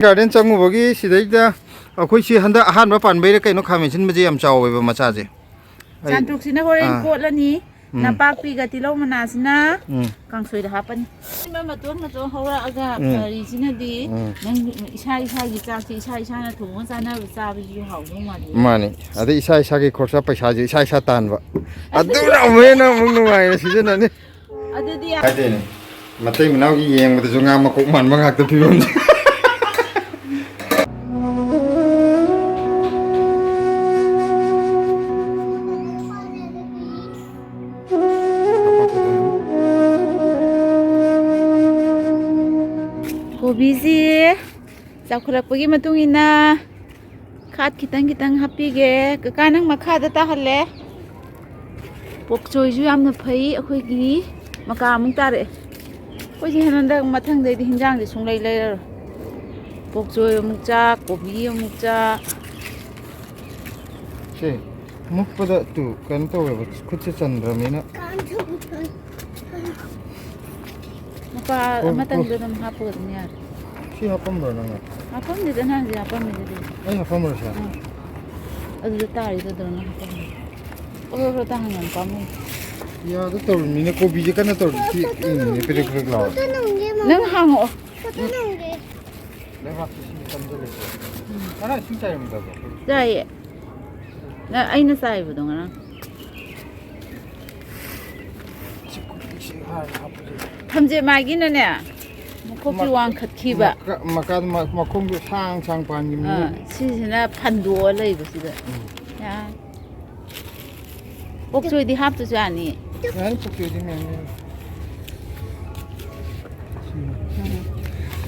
Garden चंगुबगी सिदैदा अखोई सि हंदा अहानबा पानबैरे कइनो खामेसिन बजे याम चावबा मचाजे जानतुकसिना होरेन कोटलनी नापाकपी गतिलो मनासिना कांसोइ दा हापनी मतो हौरागा फरिसिनादी नंग इसागी चाकि इसाना थोंगा चाना चाबजु हाउदो माने अदे इसागी खर्चा पैसा जे इसा तानबा अदुना मेना मुंग नुवाय सिजनने अदुदी हाइदेने मतै मनावगी येंगबदा जोंगा मकोक मानबा गाक्ता फिबम कोबीजी चाखुरपगी मतुंगिना खाद खितंग हापीगे कका नंग मखादा ताहले पोकचोइजु यामना फई अखोइगी मका अमुक तारे कोइजी हनंदा मथंग दैदि हिंजांग दि सुंगलै लेर पोकचोइ अमुक चा कोबी अमुक चा से मुखपदा तु कन तोवे खुदसे चंद्रमेना मका अमतंग दम हापगदम यार सी हापमरो नंगा हापमदि दना जी हापमदि ai हापमरो सा अदु तारि दना हापम ओरो ताहंगन पामु या द तोर मिने कोबी जे कना तोर सी मिने पेरे पेरे लाव नंग हांगो ले हाप सी समजले ana सी चाइ मदा जाय ना आइना चाइबदो ngana थमजे मागिनने मखोपि वांग खतखिबा मका मखोंगु सांग पानी सिसिना फंदो लैबसिदा या पोकचोइदि हापतो जानी यार पोकचोइदि मेन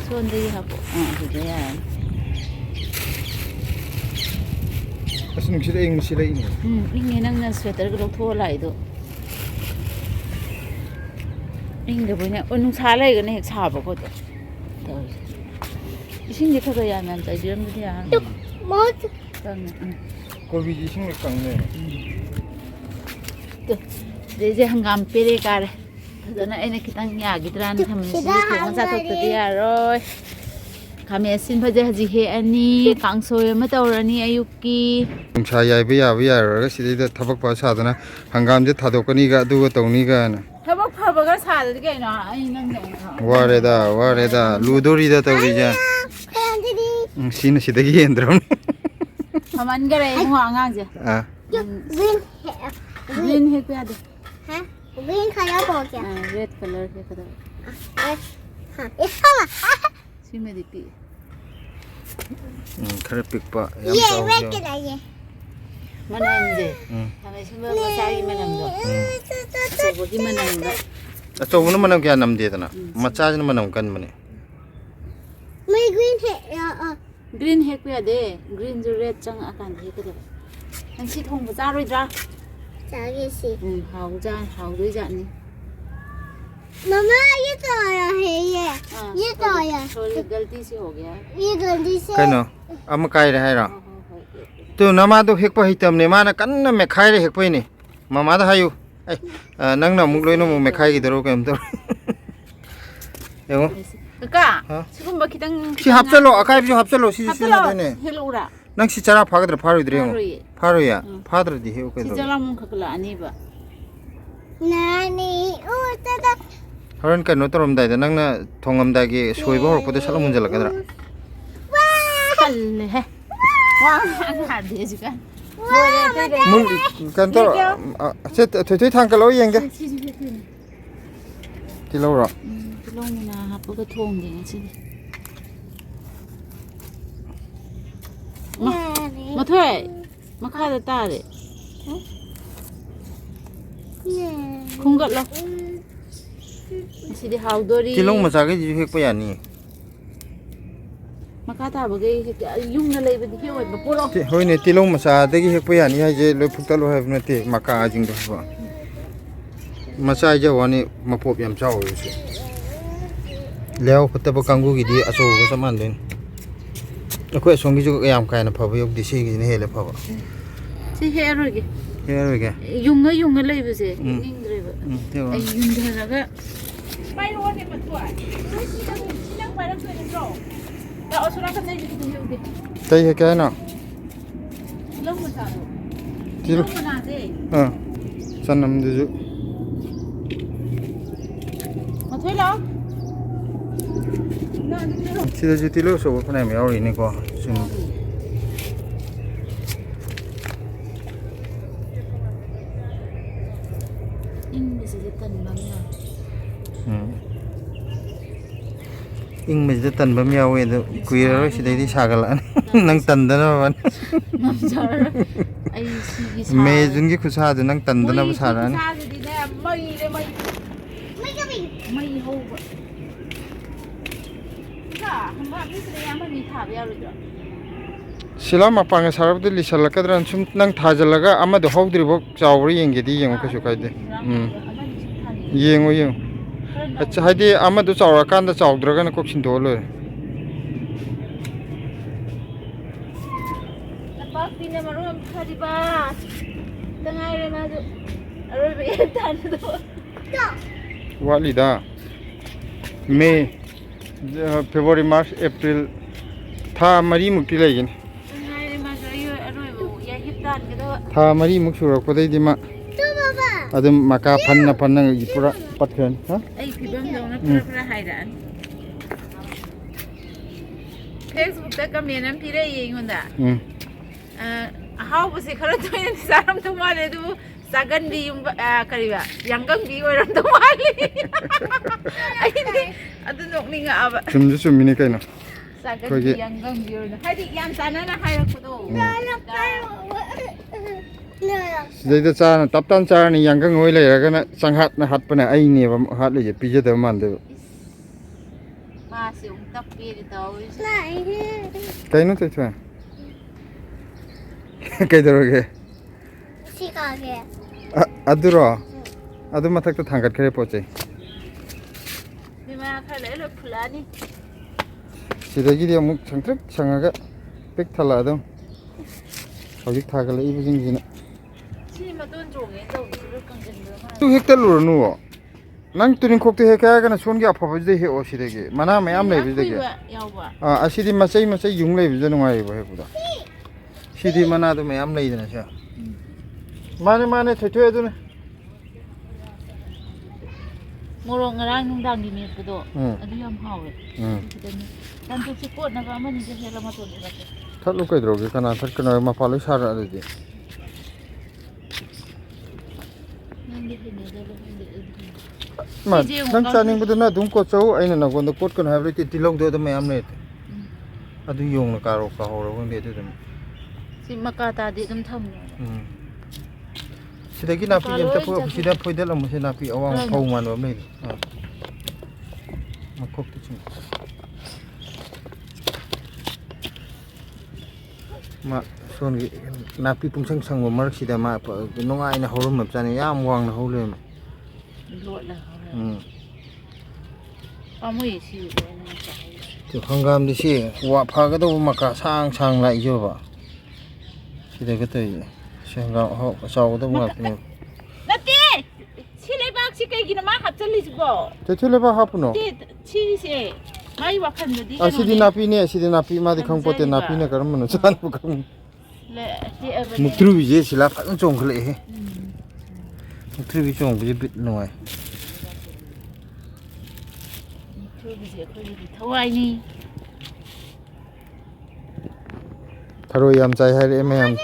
सोंदि हापो अदुदा या असनु सिदा इंग सिदा इंग इंगे नंगना स्वेटर गो थो लाइदो इंगे बने अनुसा लाइगने हेक साबो कोतो इसिंगे खगा या नाम चाइजिरम दिया मोत कोबी जी सिंग कंगने तो देजे हंगाम पेरे कारे फजना एने खितंग यागिद्रान थमसी थोंगा जाथोक्तदि यारोय खामेसिन भजे हजि हे अनि कांसोय अमा तौरनी अयुक्की नुंसा याइबे याबे यारगा सिदैदा थबक पा सादना हंगाम जे थादोकनी गा दुगा तौनी गा ना थबक फबगा साददि कैनो आई नंग वारेदा लुदोरीदा तौरीजा सिन सिदगी एंद्रम हमन गरे मु आंगांजे ग्रीन हे पे आदे हां ग्रीन खाया पोके रेड कलर के कदर हां इसका सिमे दिपी खरे पिकपा ये रेड के लाइए मनंजे हमें सिमे मसागी मनंदो सोबोगी मनंदो अचौबन मनम क्या नम देतना मचाजन मनम कन मने मैं ग्रीन हे पे आदे ग्रीन जो रेड चंग आकान हे कदर नंग सि थोंबो जारोइद्रा जागे सि हाउ जानी मम्मा ये तो आया है ये तो आया थोड़ी गलती से हो गया ये गलती से कनो अम काय रे हायरा तो नमा तो हेक प हितम ने माना कन्न मे खाय रे हेक पइने मामा दा हायु ए नंग ना मुक लोइनो मे खाय गिदरो केम तो एगो कका सिगुम्बा खितंग सि हापचलो अकाय बिजो हापचलो सि ने हेलौरा नंग सि चरा फागद्र फारुइद्रे फारुया फाद्र दि हेउ सि जला मुं खकला अनिबा नानी ओ तदा हरन कनो तोरम दाइदा नंगना थोंगमदागी सोइबो हरपदे सला मुंजलकद्रा हल्ले हे वा हादे जिका मुल कंतो से थोय थांकलो येंगे तिलौरा तिलौना हापगा थोंगे ngasi मथोय मखादा तारे खुंगलो सिदि हाउदोरी तिलौं मचागे जि हेक पयानी मखा ताबगे युंगना लेबदि हे ओय बपोलो होइने तिलौं मचादगी हेक पयानी हाइजे लोय फुक्तलो हाइबनते मका आजिंग दो मचाइ जे वानी मपोप याम चावसे लेव फतब कांगुगिदि अचौबो समान देन अखोय सोंगी जो याम कायना फबो yok disi gi ne hele faba si heroge yunga leibese ningdreba ay yundaraga pai ro ne matwa sinang parang so Kau surat kan saya kita hidup. Tây hay cái nào? Long macam tu. Tilo. Long mana sih? San nằm đi chứ. Mà thôi lo. Tilo chứ tilo số cái này mèo gì này co. In bisa jatuh namanya. Ing mình sẽ tần bấm nhau vậy thôi, quý rồi sẽ đây đi xả cái lợn, năng tần đó nó vẫn. Mẹ dùng cái khúc xa thì năng tần đó nó vẫn xả ra. Mày cái gì? Mày hô vậy. Dạ, không phải biết cái gì mà thả vào rồi. Sila mapang cái sarap đi sala cái đó chúng năng thả ra là ama đồ hậu đi bốc chào rồi yên cái đi yên cái số cái đấy. Yên rồi yên. Hay đi ama đồ chào ra can đồ chào được cái nó có xin đồ rồi. Bác tin là mà rồi thả đi ba. Tengah rồi mà rồi bị em tan rồi. Wali da. May, February, March, April. Tha mari mukti lagi ni. Tha mari muk surak pada ini mak. Ada maka panna ipura patkan. Ha? Ay pibang daw na pura hayran. Facebook ta kami nan pire yin da. How was it kara to yin saram to male du sagan di yung kariba. Yanggang di oram to male. Ay ni adu nok ni nga aba. Sum ini kaino. Sagan di yanggang di oram. Hadi yan sana na hayrak ko do. Đây là cha tập tan cha này yang cái ngôi này cái nó sang hạt nó hạt bên này ai nè và hạt này bây giờ đâu mà được. Mà sử dụng tập kia thì tao. Cái nó thế thôi. Cái đó rồi. Sikage. Aduro. Adu mà thắc thằng cái bố chơi. Đi mà khai lấy được fulani. Chỉ đây cái điều mục sang trức sang cái bích thà là đâu. Họ biết thà cái lấy cái gì nữa. Tu hektar lur nu. Nang tuning khok te hekaya kana son gi apha bajde he o sidege. Mana mayam nei bajde. Asidi masai yung lei bajde ngai ba he puda. Sidi mana do mayam lei dana sha. Mane thoi adu ne. Morong ngarang nungdang di me pudo. Adu yam hawe. Dan tu sikot na ba man ni hela ma to dira. Thatlu kai droge kana thak kana ma paloi sara adu de. Mà nang chaning bu na dung ko chau aina na gon da kot kan have ti tilong do da mayam ne adu yong na karo ka ho ro nge de dum si makata di dum tham sidagi na pi yam ta pho sida phoidal am se na pi awang phau man wa mai ma khok ti chung ma son gi na pi pung sang sang wa mar sida ma no ngai na horum ma chani yam wang na ho le ma Pamui si tu hangam di si wa pha ga do maka sang lai jo ba si de ga tai hangam ho sau do ma ni nati si le bak si kai gina ma hap chali go te le ba hap no si se mai wa khan di asidi napi ne asidi napi ma di khang pote napi ne karam no chan bu khang le ti aba mutru bi je sila phan chong khle he mutru bi chong bi bit noi Tharoi yam chai hai re mayam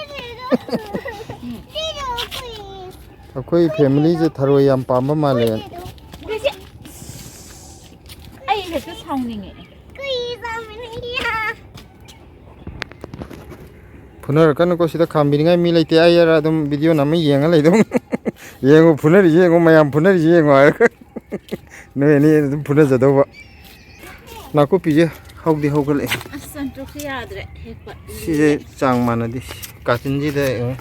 akoi family je tharoi yam pamba ma le ai he tu song ni nge punar kan ko sida khambini ngai mi leite ai ara dum video na mai yenga le dum yengo punar yengo mayam punar yengo ne ni dum punar jado ba na ko pije hogdi hogal e asan to khiyadre hekpa si chang mana di katin ji de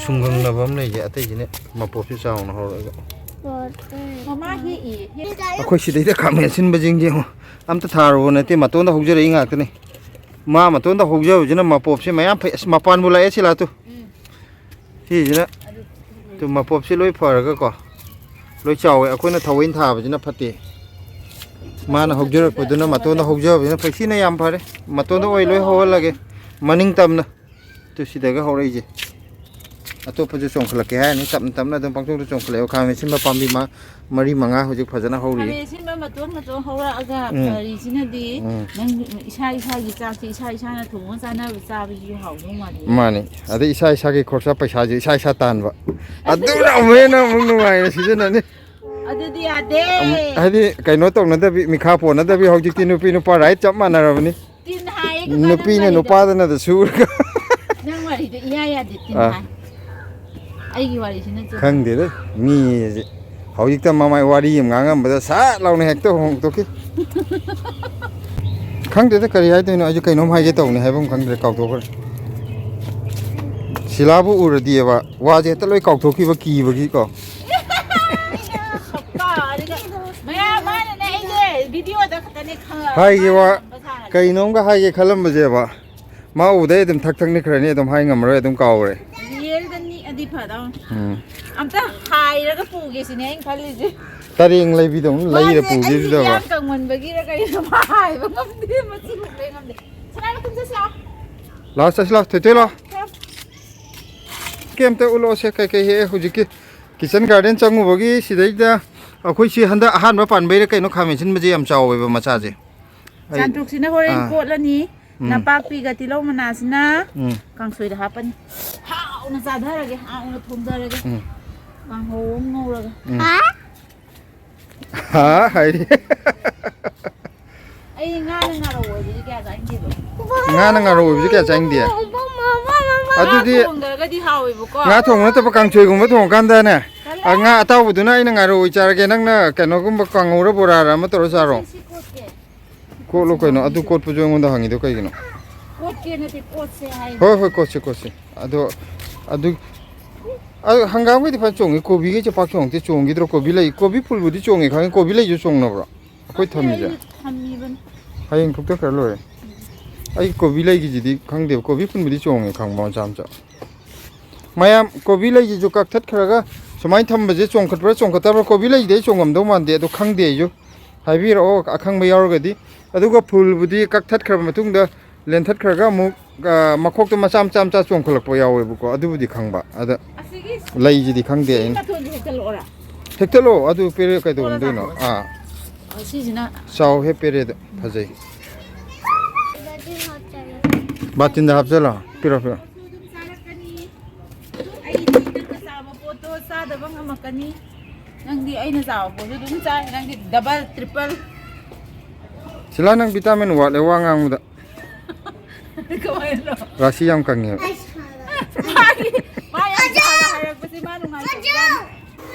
sungang na bam le je ate ji ne mapo si chang na hor ga mama hi i akoi si de khamen sin ba jing je am ta tharo na te maton da hogjere inga te ne ma maton da hogja jina mapop se mayam mapan bula e sila tu si jina tu mapop se loi phar ga ko loi chaw e akoi na thawin tha ba jina phate mana hojur ko duna matona hojab ina paisi na yam phare matona oi loi ho lage maning tamna tu sidaga horai je atop je chong khlake ha ni tam tamna dum pangtung chong khleo kha me sim ba pambi ma mari manga hojik phajana hori kame sin ba maton hora aga phari sinadi nang isa gi chak chi isa na thong sa na sa bi ju hau no mani ade isa ge khorsa paisa je isa tan ba adura me na mung nu ai season ani adudi ade adi kaino tong na da bi mikha po na da bi hojik ti nupi nu pa right chap mana rabani tin hai nupi ne nu pa da na da sur nang wari de iya de tin hai ai gi wari sin na khang de de mi hojik ta mamai wari yam ngam ba sa law ne hek to hong to ki khang de kari hai to no aju kaino mai ge tong ne hai bum khang de kaw to kar silabu ur di ba wa je ta loi kaw to ki ba ki ba ki ko hai ge wa kaino ga hai ge khalam ba je ba ma u de dum thak thak ni khra ni dum hai ngam ro dum kaw re yel dan ni adi phada amta hai ra ka pu ge sin ai khali ji taring lai bi dong lai ra pu ge da ba yam kang mon ba gi ra kai ma hai ba ngam de ma chi le ngam de sana na kum sa la sa la te la kem te ulo se kai kai he hujiki kitchen garden changu bogi sidai da akhoi si handa ahan ba pan bai ra kai no khamin sin ma je am chaw ba ma cha je santuk sina horen kot la ni napak pi ga tilo mana sina kangsoi da hapan hau na sa dhara ge hau na thum dhara ge kang ho ngau ra ga ha hai ai nga na ro wo ji kya sa ngi ba nga ro bi kya chang dia adu di ga di hau bu ko nga thong na ta pa kang choi gum ba thong kan da na nga ataw bu du na ina nga ro char ge nang na ka no gum ba kang ro bora ra ma to ro sa ro ko lo ko no adu kot pu jo ngon da hangi do kai no kot ke na te kot se hai hoi kot se adu hangam ge di pa chong ko bi ge che pa chong te chong gi dro ko bi lai ko bi phul bu di chong ge khang ko bi lai ju chong na bra koi thami ja thami ban hayeng thuk ta kar lo ai ko bi lai gi ji di khang de ko bi phun bu di chong ge khang ma cham cha mayam ko bi lai ji ju kak that khra ga somai tham ba je chong khat bra chong khat ta ko bi lai de chong am do man de do khang de ju hai bi ro akhang ba yaw ga di adu ga phul bu di kak that khra ma tung da len that khra ga mu makhok to ma cham cham cha chong khalak po yaw bu ko adu bu di khang ba ada lai ji di khang de in hekalo adu pere kai do ndu no si jina saw he pere da phajai batin da hapjala pira pira ai ni ka sa ma photo sa da bang amakani nang di ai na sa po dum sa nang di double triple sila nang vitamin wa le wa ngang da kamay lo rasi yang kang ye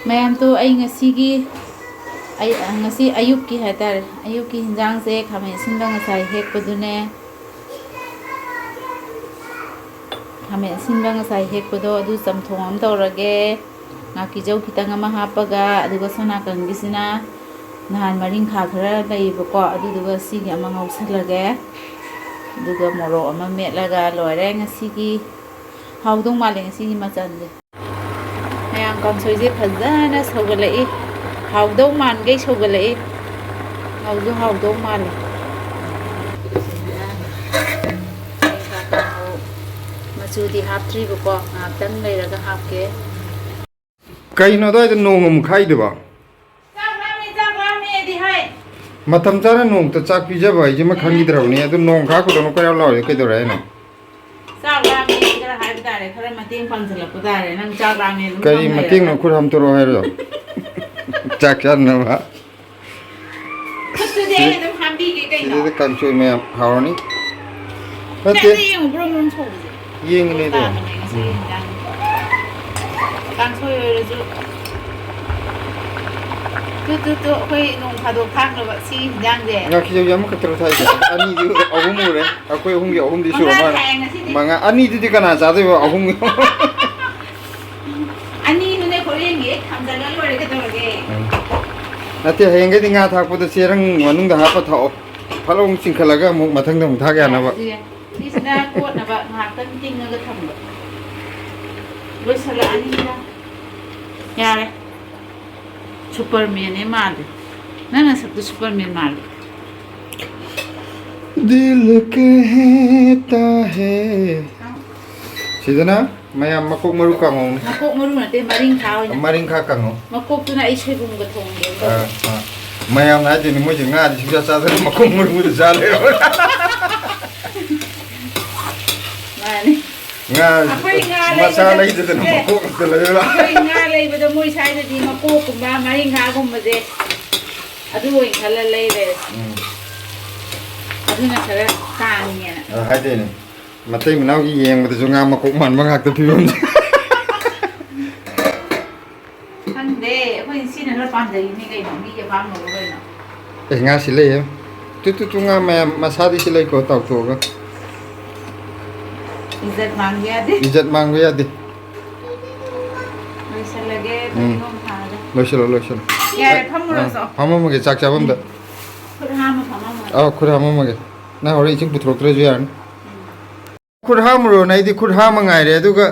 mayam to ay ngasi ayuki hatar ayuki hinjang se khamai sinba ngasai hek podune khamai sinba ngasai hek podo adu samthong am tawrage ngaki jau kitang ama hapaga aduga sona kangisina nahan maring kha khara leibako aduga sigi ama ngausalage aduga moro ama metlaga loire ngasigi haudong male ngasigi machanle mayang kangsoi je phajana sogalai haudong man gai sogalai haudong male machudi haptri bako ngaktan leiraga hapke kaino da nongum khai de ba matam chara nong ta chak pi ja ba ji ma khangi draw ni adu nong kha ko do no ka law ke do ra no chak ra me kara hai da re khara mating pang thala ku da re nang chak ra me kai mating no khur ham to ro hai ro chak chan na ba khut de dum ham bi ke kai no de kan choi me haw ni ba te yeng bro nong so yeng ni de kan choi re ju tu khoi nong phado khang lo ba si jang de nga ki jau yam ka tro thai ani ju ahum re akoi ahum ge ahum di su ma manga ani di kana cha de ba ahum ani nu ne khoi yeng ge tham da lo re ke to ge nate heng ge dinga thak pu de serang manung da ha pa tho phalong sing khala ga mu mathang dong thak ya na ba ni sna ko na ba ngak tan ting ga tham ba lo sala ani da ya re Superman e mal. Nana sa Superman mal. दिल कहता है सिदना mayam makok maru kangong makok maru na te maring khao na maring kha kangong makok tu na ishe gum ga thong de mayam na de ni mo je nga di sa sa makok maru de sa le mane nga masa lai de de makok de le la nga lai ba da moi sai de di makok kum ba maring kha gum ba de adu oi khala lai de adu na khala tang ni na hai de ni matai menau ki yeng mata sunga makok man bangak te pion kan de ko sin na pan de ni kai no mi ya pam no kai no nga silai tu nga masa di silai ko tau to ga इज्जत मांग या दे लोइसलो फम मगे चाक चाबम the खुद हाम मगे ना हरे इसिं पुथ्रोक्त्रे जुयान खुद हामरो नाइदि खुद हाम ngaire aduga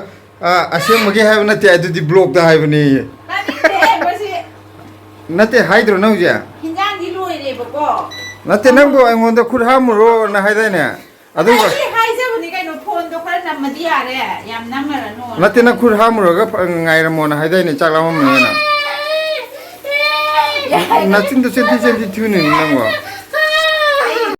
asem mage haib nate adudi block da haibni nate haidro nau ja hinjang di loire bako nate nangbo aingonda खुद हामरो na haidane aduga nate na khur hamuro ga ngai ramo na haidai ne chakla mo na na tin to senti senti tune ni nangwa